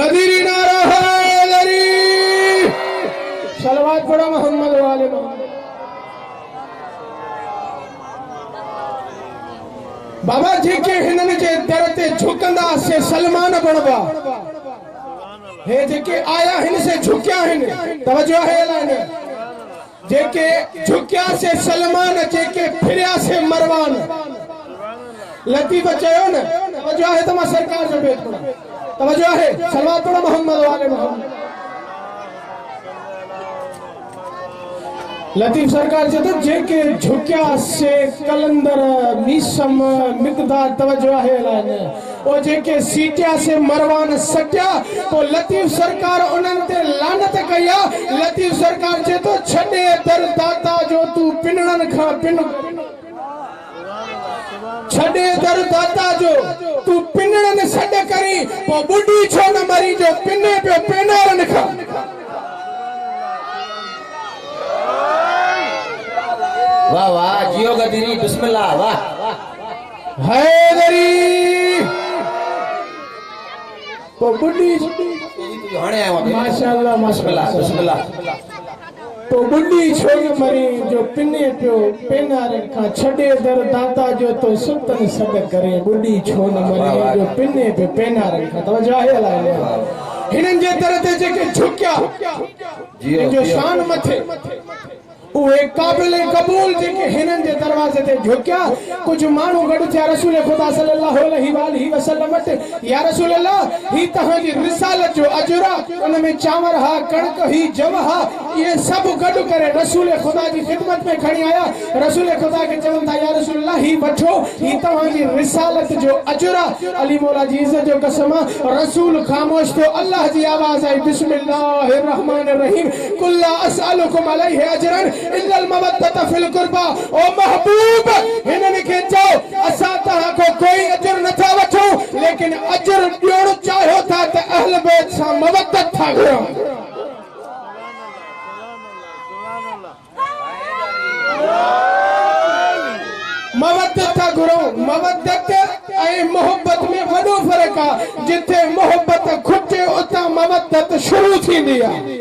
गदीरी नारा हैदरी। सलवात पढ़ो मोहम्मद वाले मोहम्मद। बाबा जी के हिनन जे दर ते झुकंदा से सलमान बनबा हे जेके आया हिन से झुकिया हिन। तवज्जो है लाने जेके झुकिया से सलमान जेके फिरिया से मरवान। लतीफ चयो न तवज्जो है तमा सरकार जो बेत पड़ा। तवज्जो है सलवात पढ़ो मोहम्मद वाले मोहम्मद। लतीफ सरकार जो तो जेके झुकिया से कलंदर मीसम मिकदार। तवज्जो है लाने ओ जेके सीटिया से मरवान सटिया तो लतीफ सरकार उन्हनि ते लानत कया। लतीफ सरकार जे तो छडे दर दाता जो तू पिनड़न खा पिन छडे दर दाता जो तू पिनड़न सड करी पो बुढ़ी छो न मरी जो पिने पे पेनारन खा। वाह वाह जियो गदीरी बिस्मिल्लाह वाह हैदरी तो बुढ़ी हणे आया माशाअल्लाह बिस्मिल्लाह बिस्मिल्लाह। तो बुढ़ी छोड़ मरी जो पिने पियो पेनारे का छडे दर दाता जो तो सुतन सद करे। बुढ़ी छोड़ मरी जो पिने पे पेनारे का। तवज्जो है लाने हिनन जे दर ते जेके झुकिया जो शान मथे उहे काबिल कबूल जेके हिनन जे दरवाजे ते झुकिया। कुछ मानू गड थिया रसूल खुदा सल्लल्लाहु अलैहि वसल्लम वट या रसूल अल्लाह ही तहां जी रिसालत जो अजरा उन में चावर हा कणक ही जव हा ये सब गड करे रसूल खुदा जी खिदमत में खणी आया। रसूल खुदा के चवन था या रसूल अल्लाह ही वठो ही तहां जी रिसालत जो अजरा। अली मौला जी इज्जत जो कसम रसूल खामोश तो अल्लाह जी आवाज आई बिस्मिल्लाहिर रहमानिर रहीम कुल्ला असअलुकुम अलैहि अजरन इल्लल मवद्दत फिल कुर्बा। ओ महबूब हिनन के जाओ असा तहां को कोई अजर न था वठो लेकिन अजर ॾियणो चाहियो था त अहल बैत सां मवद्दत था घुरो। मवद्दत था घुरो। मवद्दत ऐं मोहब्बत में वॾो फर्क आहे। जिथे मोहब्बत खुटे उतां मवद्दत शुरू थींदी आहे।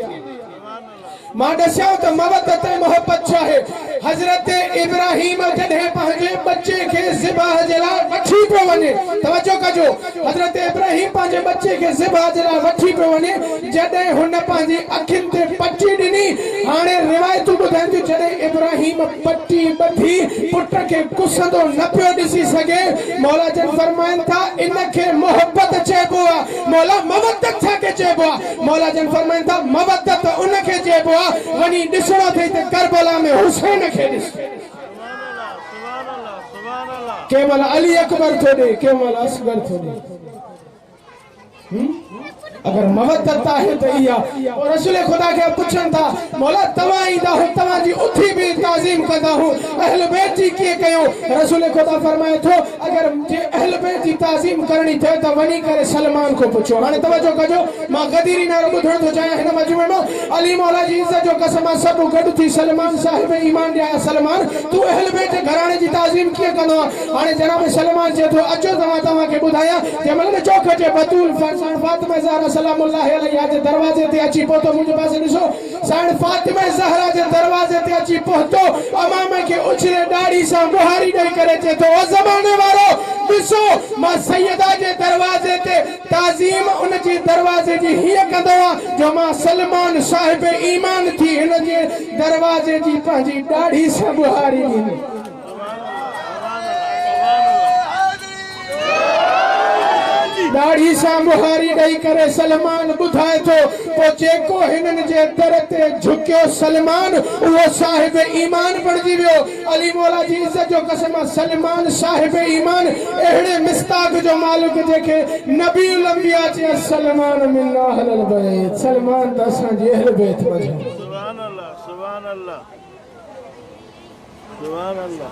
मां दस्यां त मवद्दत ऐं मोहब्बत छा आहे। हज़रत इब्राहिम जॾहिं पंहिंजे बच्चे के ज़िबाह जे लाइ वठी पियो वञे। तवज्जो कजो हज़रत इब्राहिम पंहिंजे बच्चे के ज़िबाह जे लाइ वठी पियो वञे जॾहिं हुन पंहिंजी अखियुनि ते पटी ॾिनी। हाणे रिवायतूं ॿुधाइनि थियूं जॾहिं इब्राहिम पटी ॿधी पुट खे कुसंदो न पियो ॾिसी सघे मौला जन फरमाइनि था इनखे मोहब्बत चइबो आहे। मौला मवद्दत छाखे चइबो आहे। मौला जन फरमाइनि था मवद्दत उनखे चइबो आहे वञी ॾिसणो अथई त करबला में हुसैन खे ॾिस। केवल अली अकबर थो ॾे केवल असगर थो ॾे। अगर मवद्दत है तो इया और रसूल खुदा के पुछन था मौला तवा ईंदा हो तवा जी उठी भी ताजीम करदा हो अहल बैत जी के कयो। रसूल खुदा फरमाए थो अगर जे अहल बैत जी ताजीम करनी थे तो वनी करे सलमान को पूछो। हाने तवज्जो कजो मां गदीरी ना ॿुधण थो चाहियां हिन मजमे में अली मौला जी इज्जत जो कसम सब गड थी सलमान साहिब ईमान ॾिया। सलमान तू अहल बैत घराणे जी ताजीम किए कंदो। हाने जनाब सलमान जे थो अचो तवा के बुधाया जमल ने चौक जे बतूल फातिमा ज़हरा सलामुल्लाह अलैहा जे दरवाजे ते अची पहुतो। मुझे पास ॾिसो साण फातिमा ज़हरा जे दरवाजे ते अची पहुतो अमाम के उछले दाढ़ी सां बुहारी ॾेई करे चे तो ओ ज़माने वारो ॾिसो मां सैयदा जे दरवाजे ते ताज़ीम उन जे दरवाजे जी हीअ कंदो आहियां जो मां सलमान साहिब ईमान थी हिन जे दरवाजे जी पंहिंजी दाढ़ी सां बुहारी ॾींदी। दाढ़ी सां बुहारी ॾेई करे सलमान ॿुधाए थो पोइ जेको हिननि जे दर ते झुकियो सलमान उहो साहिब ईमान बणिजी वियो। अली मौला जी इज्जत जो कसम सलमान साहिब ईमान अहिड़े मिस्ताक जो मालिक जेके नबीउल अंबिया चयो सलमान मिन्ना अहलल बैत। सलमान त असांजी अहल बैत मजो। सुभान अल्लाह सुभान अल्लाह सुभान अल्लाह।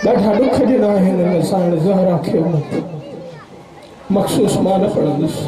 ॾाढा ॾुख ॾिना आहिनि साण ज़हरा खे मखसूस मां न पढ़ंदुसि।